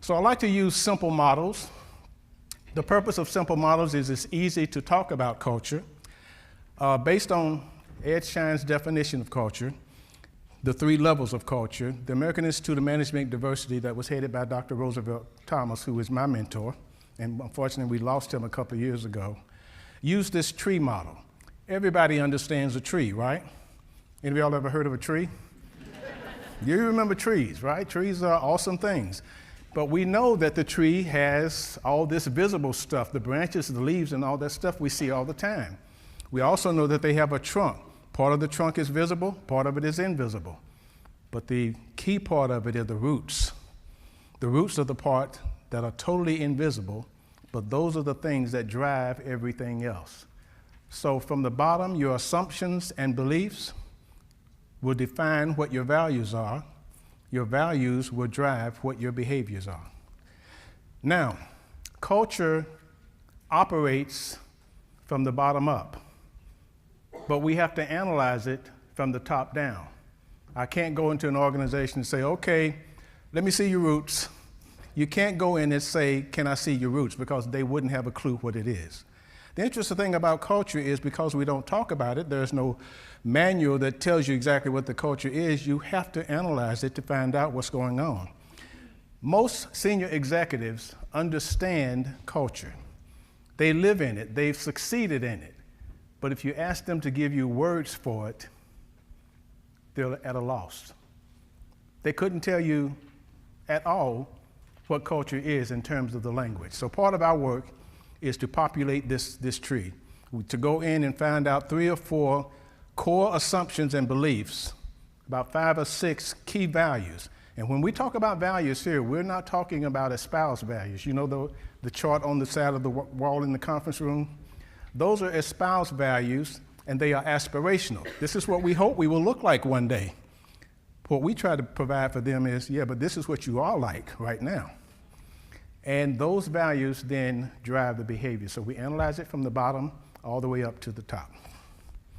So I like to use simple models. The purpose of simple models is it's easy to talk about culture. Based on Ed Shine's definition of culture, the 3 levels of culture, the American Institute of Management and Diversity that was headed by Dr. Roosevelt Thomas, who is my mentor, and unfortunately we lost him a couple of years ago, used this tree model. Everybody understands a tree, right? Any of y'all ever heard of a tree? You remember trees, right? Trees are awesome things. But we know that the tree has all this visible stuff, the branches, the leaves, and all that stuff we see all the time. We also know that they have a trunk. Part of the trunk is visible, part of it is invisible. But the key part of it are the roots. The roots are the part that are totally invisible, but those are the things that drive everything else. So from the bottom, your assumptions and beliefs will define what your values are. Your values will drive what your behaviors are. Now, culture operates from the bottom up, but we have to analyze it from the top down. I can't go into an organization and say, okay, let me see your roots. You can't go in and say, can I see your roots? Because they wouldn't have a clue what it is. The interesting thing about culture is because we don't talk about it, there's no manual that tells you exactly what the culture is. You have to analyze it to find out what's going on. Most senior executives understand culture. They live in it. They've succeeded in it. But if you ask them to give you words for it, they're at a loss. They couldn't tell you at all what culture is in terms of the language. So part of our work is to populate this tree, to go in and find out 3 or 4 core assumptions and beliefs, about 5 or 6 key values. And when we talk about values here, we're not talking about espoused values. You know the chart on the side of the wall in the conference room? Those are espoused values, and they are aspirational. This is what we hope we will look like one day. What we try to provide for them is, yeah, but this is what you are like right now. And those values then drive the behavior. So we analyze it from the bottom all the way up to the top.